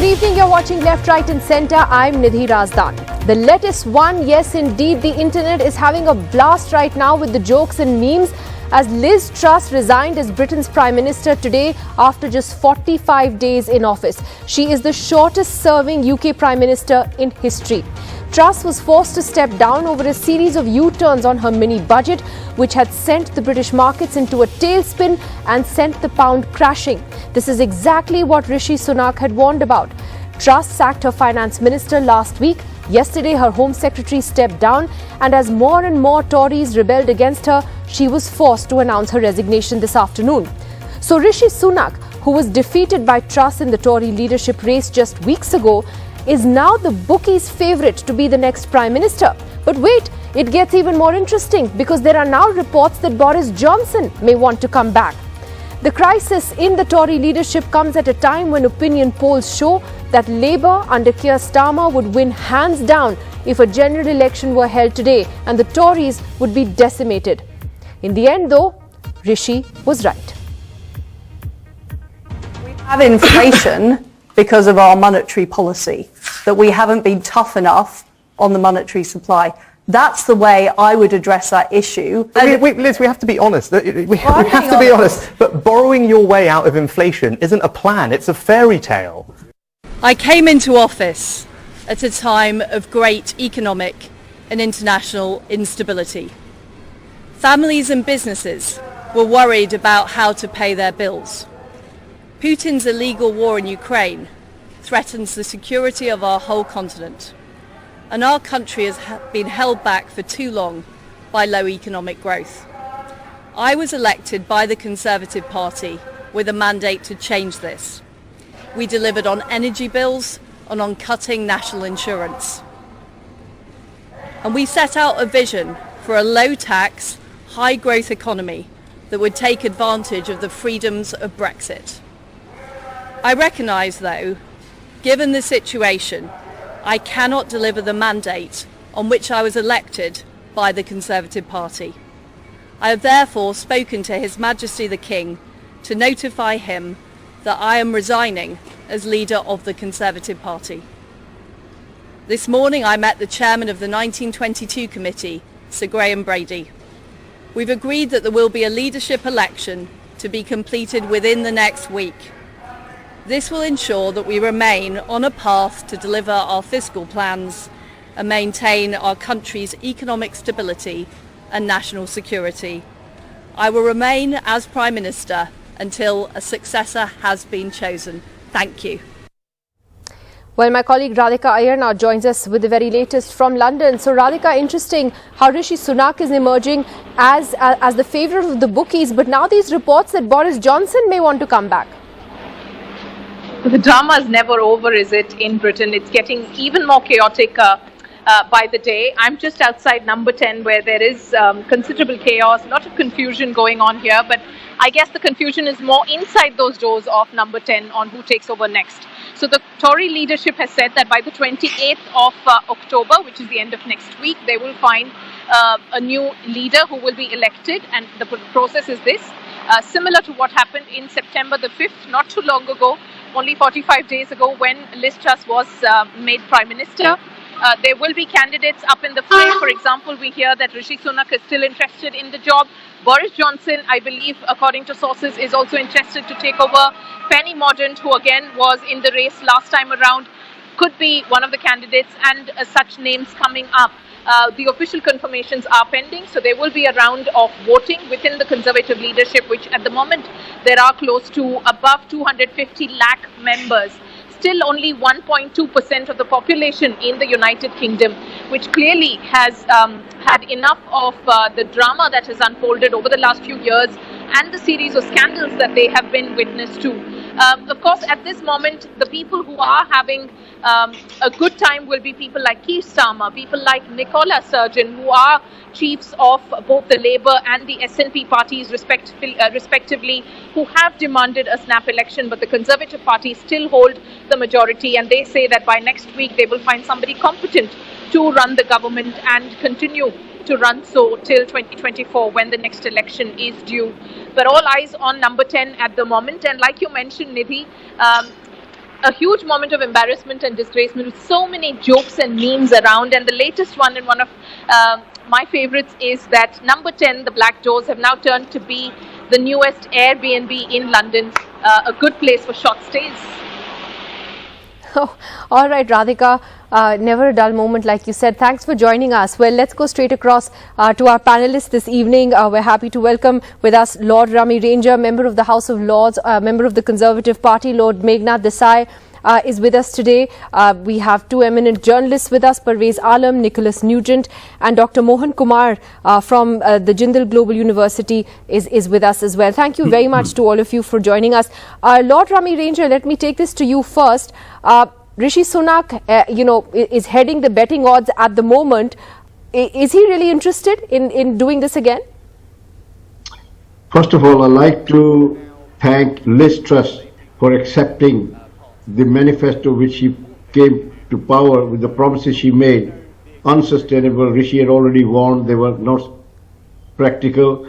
Good evening, you're watching Left, Right and Centre. I'm Nidhi Razdani. The latest one, yes indeed, the internet is having a blast right now with the jokes and memes as Liz Truss resigned as Britain's Prime Minister today after just 45 days in office. She is the shortest serving UK Prime Minister in history. Truss was forced to step down over a series of U-turns on her mini-budget, which had sent the British markets into a tailspin and sent the pound crashing. This is exactly what Rishi Sunak had warned about. Truss sacked her finance minister last week. Yesterday, her Home Secretary stepped down, and as more and more Tories rebelled against her, she was forced to announce her resignation this afternoon. So Rishi Sunak, who was defeated by Truss in the Tory leadership race just weeks ago, is now the bookies' favourite to be the next Prime Minister. But wait, it gets even more interesting because there are now reports that Boris Johnson may want to come back. The crisis in the Tory leadership comes at a time when opinion polls show that Labour under Keir Starmer would win hands down if a general election were held today, and the Tories would be decimated. In the end, though, Rishi was right. We have inflation because of our monetary policy, that we haven't been tough enough on the monetary supply. That's the way I would address that issue. Wait, Liz, we have to be honest. We have to be honest. But borrowing your way out of inflation isn't a plan, it's a fairy tale. I came into office at a time of great economic and international instability. Families and businesses were worried about how to pay their bills. Putin's illegal war in Ukraine threatens the security of our whole continent, and our country has been held back for too long by low economic growth. I was elected by the Conservative Party with a mandate to change this. We delivered on energy bills and on cutting national insurance. And we set out a vision for a low-tax, high-growth economy that would take advantage of the freedoms of Brexit. I recognise, though, given the situation, I cannot deliver the mandate on which I was elected by the Conservative Party. I have therefore spoken to His Majesty the King to notify him that I am resigning as leader of the Conservative Party. This morning I met the chairman of the 1922 committee, Sir Graham Brady. We've agreed that there will be a leadership election to be completed within the next week. This will ensure that we remain on a path to deliver our fiscal plans and maintain our country's economic stability and national security. I will remain as Prime Minister until a successor has been chosen. Thank you. Well, my colleague Radhika Iyer now joins us with the very latest from London. So Radhika, interesting how Rishi Sunak is emerging as the favourite of the bookies, but now these reports that Boris Johnson may want to come back. The drama is never over, is it, in Britain? It's getting even more chaotic by the day. I'm just outside number 10 where there is considerable chaos, a lot of confusion going on here, but I guess the confusion is more inside those doors of number 10 on who takes over next. So the Tory leadership has said that by the 28th of October, which is the end of next week, they will find a new leader who will be elected, and the process is this. Similar to what happened in September the 5th, not too long ago, only 45 days ago when Liz Truss was made Prime Minister. There will be candidates up in the fray. For example, we hear that Rishi Sunak is still interested in the job. Boris Johnson, I believe, according to sources, is also interested to take over. Penny Mordaunt, who again was in the race last time around, could be one of the candidates, and such names coming up. The official confirmations are pending, so there will be a round of voting within the Conservative leadership, which at the moment there are close to above 250 lakh members. Still only 1.2% of the population in the United Kingdom, which clearly has had enough of the drama that has unfolded over the last few years and the series of scandals that they have been witness to. Of course, at this moment, the people who are having a good time will be people like Keir Starmer, people like Nicola Sturgeon, who are chiefs of both the Labour and the SNP parties respectively, who have demanded a snap election, but the Conservative Party still hold the majority, and they say that by next week they will find somebody competent to run the government and continue to run so till 2024 when the next election is due. But all eyes on number 10 at the moment, and like you mentioned, Nidhi, a huge moment of embarrassment and disgracement with so many jokes and memes around. And the latest one, and one of my favorites, is that number 10, the Black Doors, have now turned to be the newest Airbnb in London, a good place for short stays. Oh, all right, Radhika, never a dull moment, like you said. Thanks for joining us. Well, let's go straight across to our panelists this evening. We're happy to welcome with us Lord Rami Ranger, member of the House of Lords, member of the Conservative Party. Lord Meghna Desai is with us today. We have two eminent journalists with us, Parvez Alam, Nicholas Nugent, and Dr. Mohan Kumar from the Jindal Global University is with us as well. Thank you very much to all of you for joining us. Lord Rami Ranger, let me take this to you first. Rishi Sunak, is heading the betting odds at the moment. Is he really interested in doing this again? First of all, I'd like to thank Liz Truss for accepting the manifesto which she came to power with the promises she made. Unsustainable. Rishi had already warned they were not practical.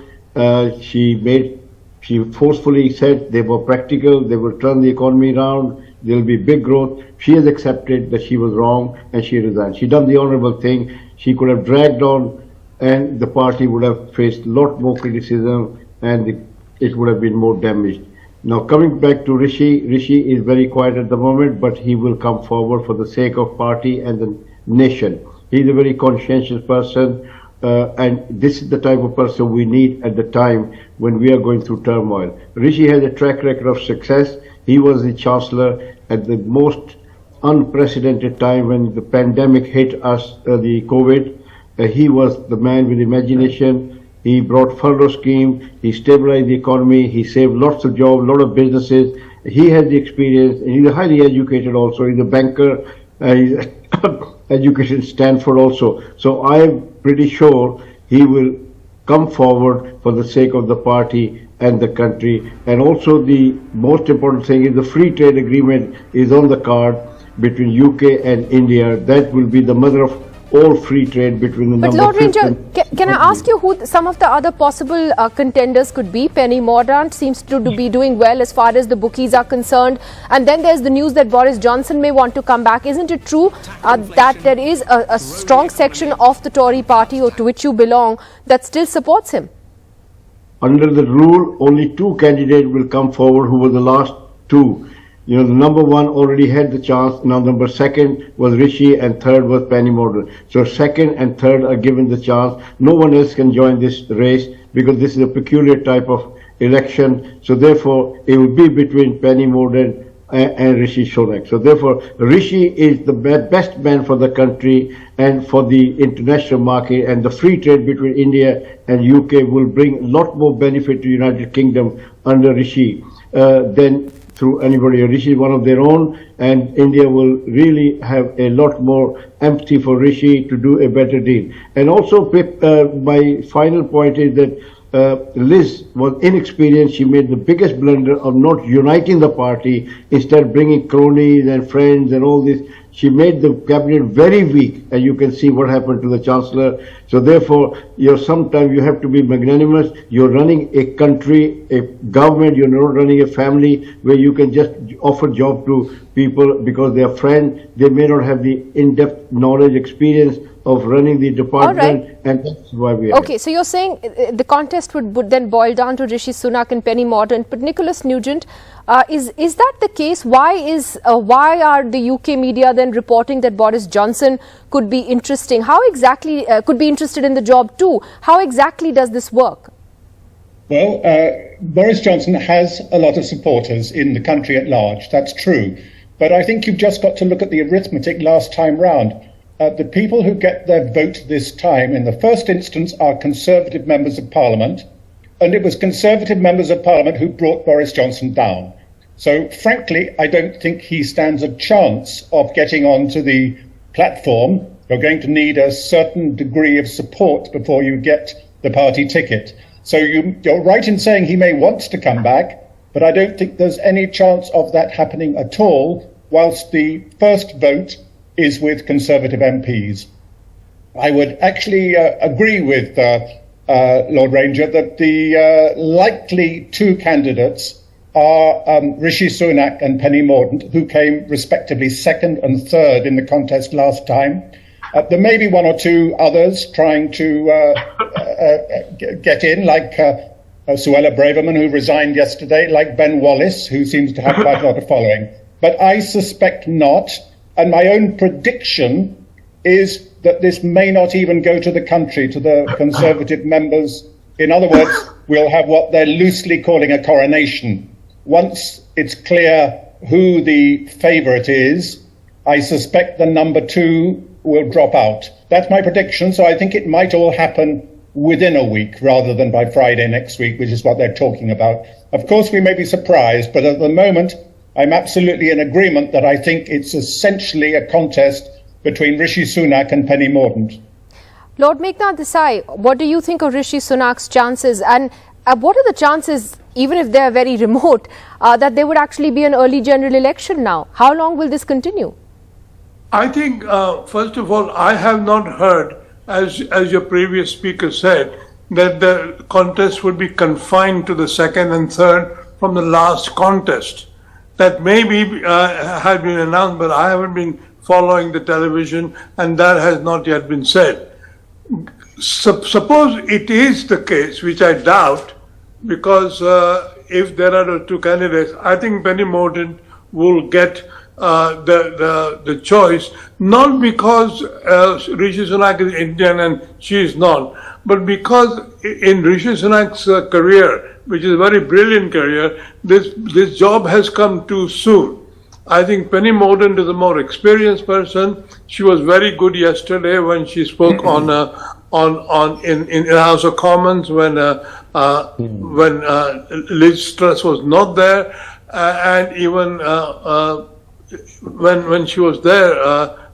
She forcefully said they were practical, they will turn the economy around, there will be big growth. She has accepted that she was wrong and she resigned. She done the honourable thing. She could have dragged on and the party would have faced a lot more criticism and it would have been more damaged. Now coming back to Rishi is very quiet at the moment, but he will come forward for the sake of party and the nation. He's a very conscientious person. And this is the type of person we need at the time when we are going through turmoil. Rishi has a track record of success. He was the Chancellor at the most unprecedented time when the pandemic hit us, the COVID. He was the man with imagination. He brought furlough scheme. He stabilized the economy. He saved lots of jobs, a lot of businesses. He has the experience. And he's highly educated also. He's a banker. He's educated at Stanford also. So I'm pretty sure he will come forward for the sake of the party and the country. And also the most important thing is the free trade agreement is on the card between UK and India. That will be the mother of all free trade between the number. But Lord Ranger, can I ask you who some of the other possible contenders could be? Penny Mordaunt seems to be doing well as far as the bookies are concerned. And then there's the news that Boris Johnson may want to come back. Isn't it true that there is a strong section of the Tory party, or to which you belong, that still supports him? Under the rule, only two candidates will come forward who were the last two. You know, the number one already had the chance. Now number second was Rishi and third was Penny Mordaunt. So second and third are given the chance. No one else can join this race because this is a peculiar type of election. So therefore, it will be between Penny Mordaunt and Rishi Sunak. So therefore, Rishi is the best man for the country and for the international market, and the free trade between India and UK will bring a lot more benefit to the United Kingdom under Rishi than through anybody. Rishi is one of their own, and India will really have a lot more empathy for Rishi to do a better deal. And also, my final point is that Liz was inexperienced. She made the biggest blunder of not uniting the party, instead bringing cronies and friends and all this. She made the cabinet very weak, and you can see what happened to the Chancellor. So therefore, sometimes you have to be magnanimous. You're running a country, a government, you're not running a family where you can just offer job to people because they are friends. They may not have the in-depth knowledge, experience of running the department, and that's why we are. Okay, so you're saying the contest would then boil down to Rishi Sunak and Penny Mordaunt, but Nicholas Nugent, is that the case? Why are the UK media then reporting that Boris Johnson could be interested in the job too? How exactly does this work? Well, Boris Johnson has a lot of supporters in the country at large. That's true, but I think you've just got to look at the arithmetic last time round. The people who get their vote this time in the first instance are Conservative members of Parliament, and it was Conservative members of Parliament who brought Boris Johnson down. So frankly, I don't think he stands a chance of getting onto the platform. You're going to need a certain degree of support before you get the party ticket. So you're right in saying he may want to come back, but I don't think there's any chance of that happening at all, whilst the first vote is with Conservative MPs. I would actually agree with Lord Ranger that the likely two candidates are Rishi Sunak and Penny Mordaunt, who came respectively second and third in the contest last time. There may be one or two others trying to get in, like Suella Braverman, who resigned yesterday, like Ben Wallace, who seems to have quite a lot of following. But I suspect not, and my own prediction is that this may not even go to the country, to the Conservative members. In other words, we'll have what they're loosely calling a coronation. Once it's clear who the favourite is, I suspect the number two will drop out. That's my prediction, so I think it might all happen within a week rather than by Friday next week, which is what they're talking about. Of course, we may be surprised, but at the moment, I'm absolutely in agreement that I think it's essentially a contest between Rishi Sunak and Penny Mordaunt. Lord Meghnad Desai, what do you think of Rishi Sunak's chances, and what are the chances, even if they are very remote, that there would actually be an early general election now? How long will this continue? I think, first of all, I have not heard, as your previous speaker said, that the contest would be confined to the second and third from the last contest. That maybe had been announced, but I haven't been following the television, and that has not yet been said. Suppose it is the case, which I doubt, because if there are two candidates, I think Penny Mordaunt will get the choice, not because Rishi Sunak is Indian and she is not, but because in Rishi Sunak's career, which is a very brilliant career, this job has come too soon. I think Penny Mordaunt is a more experienced person. She was very good yesterday when she spoke in the House of Commons when Liz Truss was not there, and even when she was there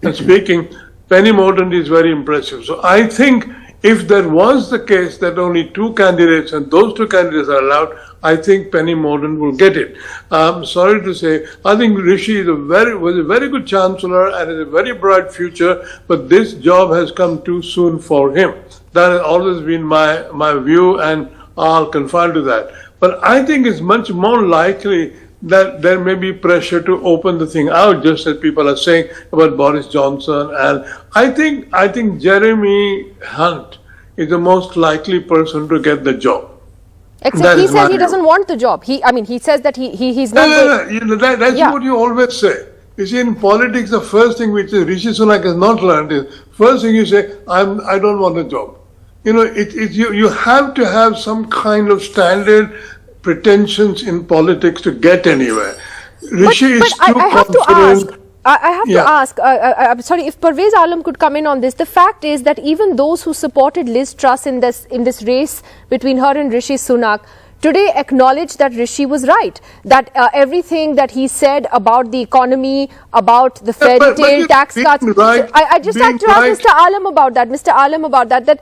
and speaking, Penny Mordaunt is very impressive. So I think if there was the case that only two candidates and those two candidates are allowed, I think Penny Mordaunt will get it. I'm sorry to say, I think Rishi was a very good chancellor and has a very bright future, but this job has come too soon for him. That has always been my view, and I'll confine to that. But I think it's much more likely that there may be pressure to open the thing out, just as people are saying about Boris Johnson. And I think Jeremy Hunt is the most likely person to get the job. Except he says he doesn't want the job. He says that he's not. That's what you always say. You see, in politics, the first thing which Rishi Sunak has not learned is, first thing you say, I don't want a job. You know, you have to have some kind of standard pretensions in politics to get anywhere. Rishi is too confident. I have to ask, I'm sorry, if Parvez Alam could come in on this. The fact is that even those who supported Liz Truss in this race between her and Rishi Sunak today acknowledge that Rishi was right, that everything that he said about the economy, about the fairy tale tax cuts. Right, I just like to ask Mr. Alam about that.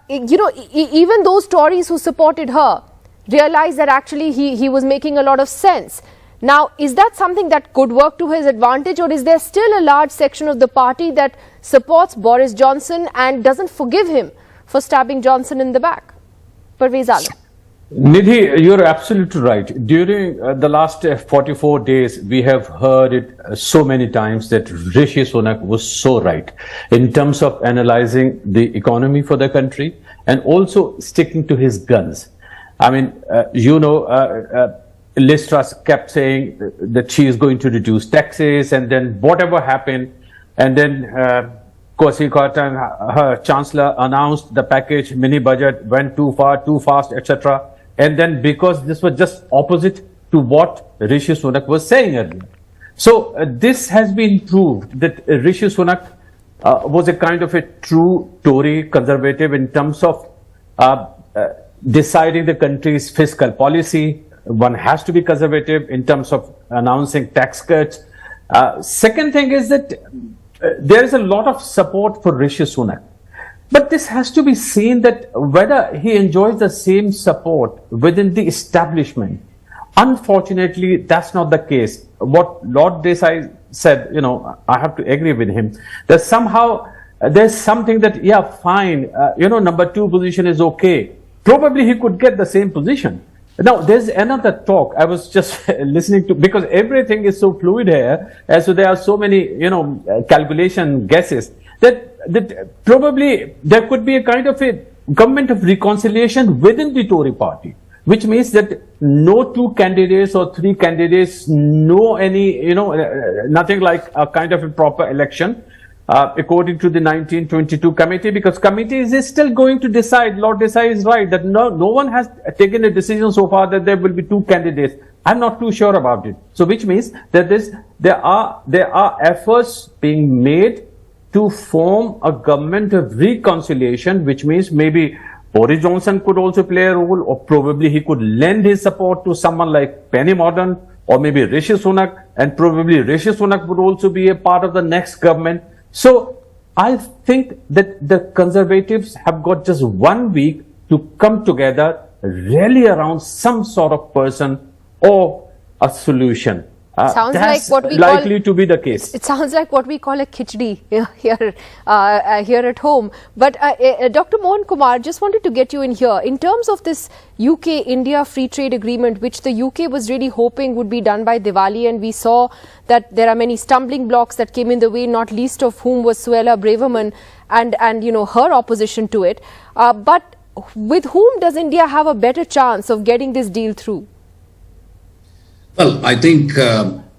Even those Tories who supported her realized that actually he was making a lot of sense. Now, is that something that could work to his advantage, or is there still a large section of the party that supports Boris Johnson and doesn't forgive him for stabbing Johnson in the back? Parvez Alam. Nidhi, you're absolutely right. During the last 44 days, we have heard it so many times that Rishi Sunak was so right in terms of analyzing the economy for the country and also sticking to his guns. I mean, Liz Truss kept saying that she is going to reduce taxes, and then whatever happened, and then Kwasi Kwarteng, her chancellor, announced the package, mini budget, went too far, too fast, etc. And then because this was just opposite to what Rishi Sunak was saying earlier. So this has been proved that Rishi Sunak was a kind of a true Tory conservative in terms of deciding the country's fiscal policy. One has to be conservative in terms of announcing tax cuts. Second thing is that there is a lot of support for Rishi Sunak. But this has to be seen that whether he enjoys the same support within the establishment. Unfortunately, that's not the case. What Lord Desai said, I have to agree with him. That somehow there's something that, fine, number two position is okay. Probably he could get the same position. Now, there's another talk I was just listening to, because everything is so fluid here, and so there are so many, calculation guesses, that probably there could be a kind of a government of reconciliation within the Tory party, which means that no two candidates or three candidates, no any, nothing like a kind of a proper election. According to the 1922 committee, because committee is still going to decide. Lord Desai is right that no one has taken a decision so far that there will be two candidates. I'm not too sure about it. So which means that there are efforts being made to form a government of reconciliation, which means maybe Boris Johnson could also play a role, or probably he could lend his support to someone like Penny Mordaunt, or maybe Rishi Sunak, and probably Rishi Sunak would also be a part of the next government. So I think that the Conservatives have got just 1 week to come together, rally around some sort of person or a solution. Sounds like what we likely to be the case. It sounds like what we call a khichdi here at home. But Dr. Mohan Kumar, just wanted to get you in here. In terms of this UK-India free trade agreement, which the UK was really hoping would be done by Diwali, and we saw that there are many stumbling blocks that came in the way, not least of whom was Suella Braverman and her opposition to it. But with whom does India have a better chance of getting this deal through? Well, I think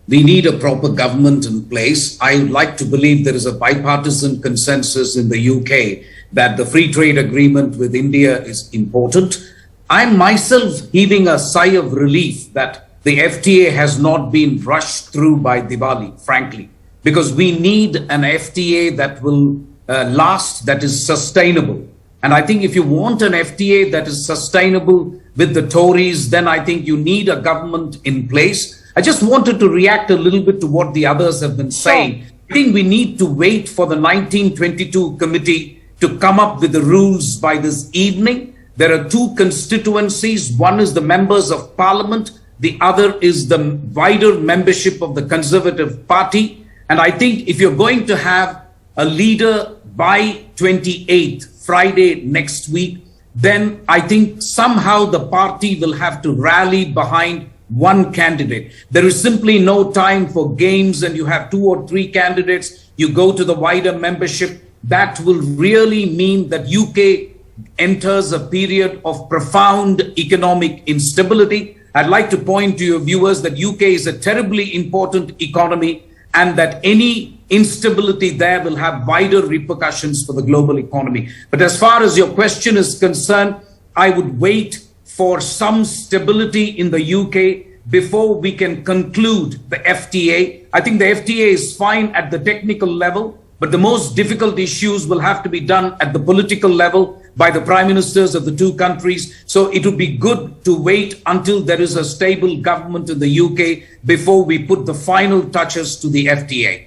we need a proper government in place. I would like to believe there is a bipartisan consensus in the UK that the free trade agreement with India is important. I'm myself heaving a sigh of relief that the FTA has not been rushed through by Diwali, frankly, because we need an FTA that will last, that is sustainable. And I think if you want an FTA that is sustainable with the Tories, then I think you need a government in place. I just wanted to react a little bit to what the others have been saying. I think we need to wait for the 1922 committee to come up with the rules by this evening. There are two constituencies. One is the members of parliament. The other is the wider membership of the Conservative Party. And I think if you're going to have a leader by 28th, Friday next week, then I think somehow the party will have to rally behind one candidate. There is simply no time for games and you have 2 or 3 candidates. You go to the wider membership. That will really mean that UK enters a period of profound economic instability. I'd like to point to your viewers that UK is a terribly important economy, and that any instability there will have wider repercussions for the global economy. But as far as your question is concerned, I would wait for some stability in the UK before we can conclude the FTA. I think the FTA is fine at the technical level, but the most difficult issues will have to be done at the political level by the prime ministers of the two countries. So it would be good to wait until there is a stable government in the UK before we put the final touches to the FTA.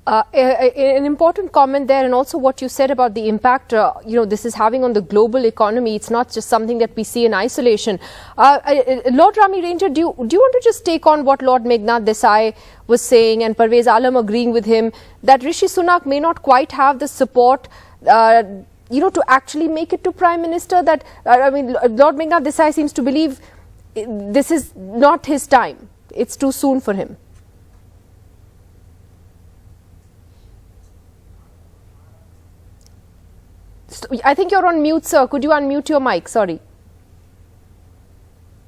An important comment there, and also what you said about the impact this is having on the global economy. It's not just something that we see in isolation. Lord Rami Ranger, do you want to just take on what Lord Meghnad Desai was saying, and Parvez Alam agreeing with him, that Rishi Sunak may not quite have the support to actually make it to Prime Minister? That Lord Meghnad Desai seems to believe this is not his time. It's too soon for him. I think you're on mute, sir. Could you unmute your mic? Sorry.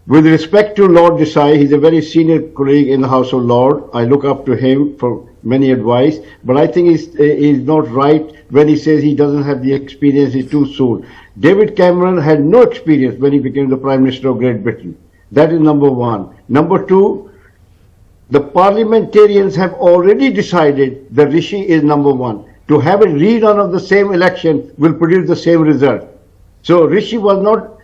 With respect to Lord Desai, he's a very senior colleague in the House of Lords. I look up to him for many advice, but I think he's not right when he says he doesn't have the experience, it's too soon. David Cameron had no experience when he became the Prime Minister of Great Britain. That is number one. Number two, the parliamentarians have already decided that Rishi is number one. To have a rerun of the same election will produce the same result. So Rishi was not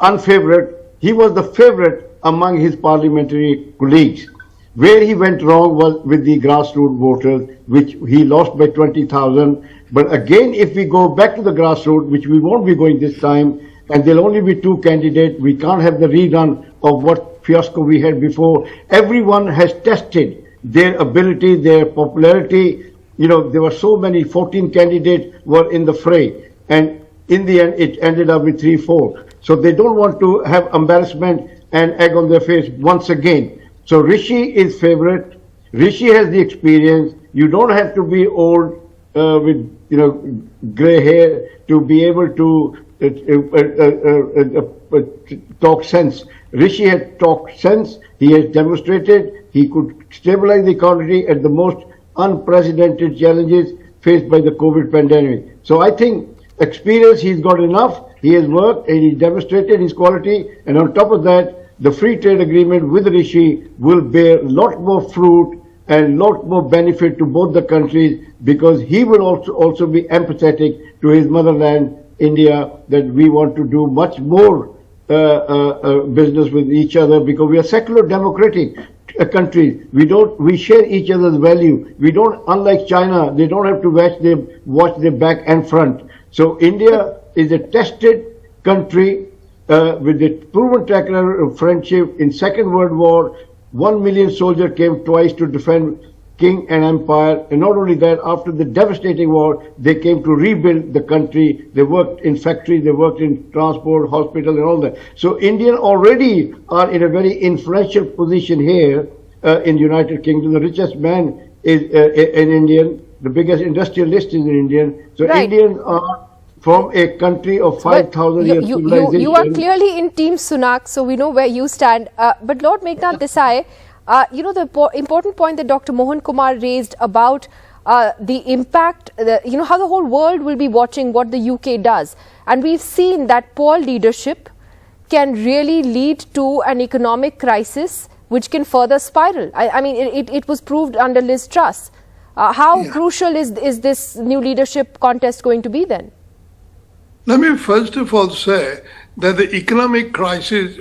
unfavourite. He was the favourite among his parliamentary colleagues. Where he went wrong was with the grassroots voters, which he lost by 20,000. But again, if we go back to the grassroots, which we won't be going this time, and there'll only be 2 candidates, we can't have the rerun of what fiasco we had before. Everyone has tested their ability, their popularity. There were so many, 14 candidates were in the fray. And in the end, it ended up with 3-4. So they don't want to have embarrassment and egg on their face once again. So Rishi is favorite. Rishi has the experience. You don't have to be old with gray hair to be able to talk sense. Rishi had talked sense. He has demonstrated he could stabilize the economy at the most unprecedented challenges faced by the COVID pandemic. So I think experience, he's got enough. He has worked and he demonstrated his quality. And on top of that, the free trade agreement with Rishi will bear a lot more fruit and a lot more benefit to both the countries, because he will also be empathetic to his motherland, India, that we want to do much more business with each other, because we are secular democratic countries. We share each other's value. We don't, unlike China, they don't have to watch their back and front. So India is a tested country with a proven track record of friendship. In Second World War, 1 million soldiers came twice to defend king and empire. And not only that, after the devastating war, they came to rebuild the country. They worked in factories, they worked in transport, hospital, and all that. So Indians already are in a very influential position here in the United Kingdom. The richest man is an Indian. The biggest industrialist is an Indian. So right. Indians are from a country of 5,000 years civilization. You are clearly in Team Sunak, so we know where you stand. But Lord Meghnad Desai, the important point that Dr. Mohan Kumar raised about the impact, how the whole world will be watching what the UK does. And we've seen that poor leadership can really lead to an economic crisis which can further spiral. I mean, it was proved under Liz Truss. How crucial is this new leadership contest going to be then? Let me first of all say that the economic crisis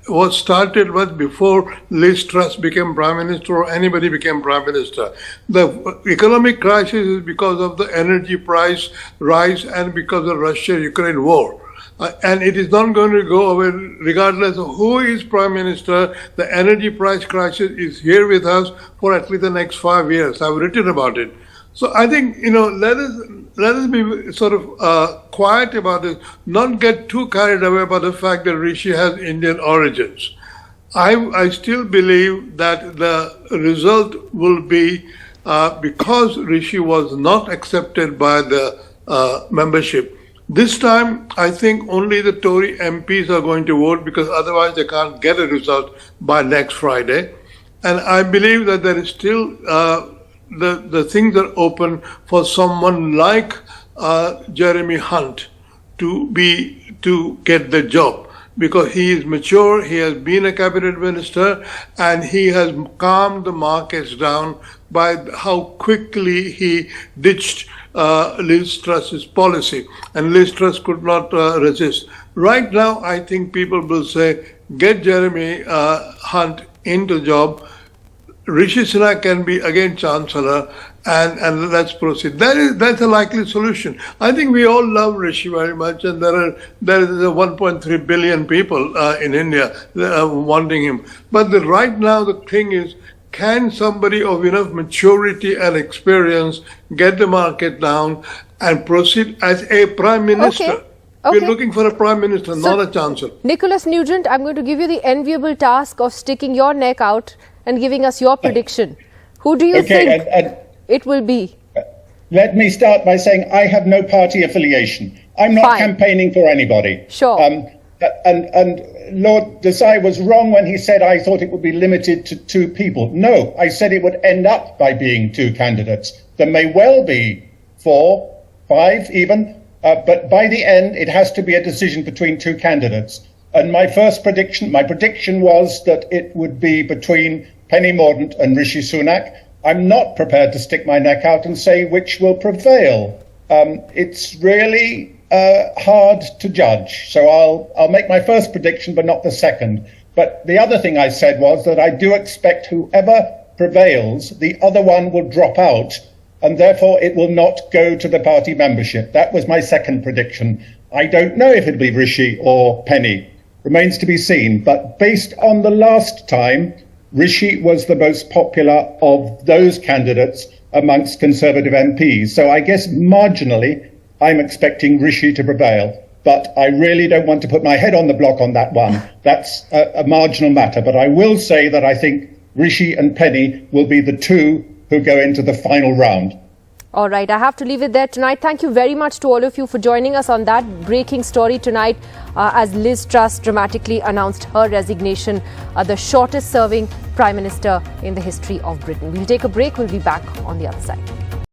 was started before Liz Truss became Prime Minister or anybody became Prime Minister. The economic crisis is because of the energy price rise and because of Russia-Ukraine war. And it is not going to go away regardless of who is Prime Minister. The energy price crisis is here with us for at least the next 5 years. I've written about it. So I think, let us be sort of quiet about it, not get too carried away by the fact that Rishi has Indian origins. I still believe that the result will be, because Rishi was not accepted by the membership, this time I think only the Tory MPs are going to vote, because otherwise they can't get a result by next Friday. And I believe that there is still the things are open for someone like Jeremy Hunt to get the job, because he is mature, he has been a cabinet minister, and he has calmed the markets down by how quickly he ditched Liz Truss's policy, and Liz Truss could not resist. Right now, I think people will say, get Jeremy Hunt into the job. Rishi Sunak can be again Chancellor, and let's proceed. That's a likely solution. I think we all love Rishi very much, and there is 1.3 billion people in India wanting him. But right now the thing is, can somebody of enough maturity and experience get the market down and proceed as a Prime Minister? Okay. We're looking for a Prime Minister, not a Chancellor. Nicholas Nugent, I'm going to give you the enviable task of sticking your neck out and giving us your prediction. Who do you think it will be? Let me start by saying I have no party affiliation. I'm not campaigning for anybody. Sure. And Lord Desai was wrong when he said I thought it would be limited to 2 people. No, I said it would end up by being 2 candidates. There may well be 4, 5 even, but by the end it has to be a decision between 2 candidates. And my prediction was that it would be between Penny Mordaunt and Rishi Sunak. I'm not prepared to stick my neck out and say which will prevail. It's really hard to judge. So I'll make my first prediction, but not the second. But the other thing I said was that I do expect whoever prevails, the other one will drop out, and therefore it will not go to the party membership. That was my second prediction. I don't know if it'll be Rishi or Penny. Remains to be seen. But based on the last time, Rishi was the most popular of those candidates amongst Conservative MPs. So I guess marginally I'm expecting Rishi to prevail. But I really don't want to put my head on the block on that one. That's a marginal matter. But I will say that I think Rishi and Penny will be the two who go into the final round. All right, I have to leave it there tonight. Thank you very much to all of you for joining us on that breaking story tonight as Liz Truss dramatically announced her resignation, the shortest serving Prime Minister in the history of Britain. We'll take a break. We'll be back on the other side.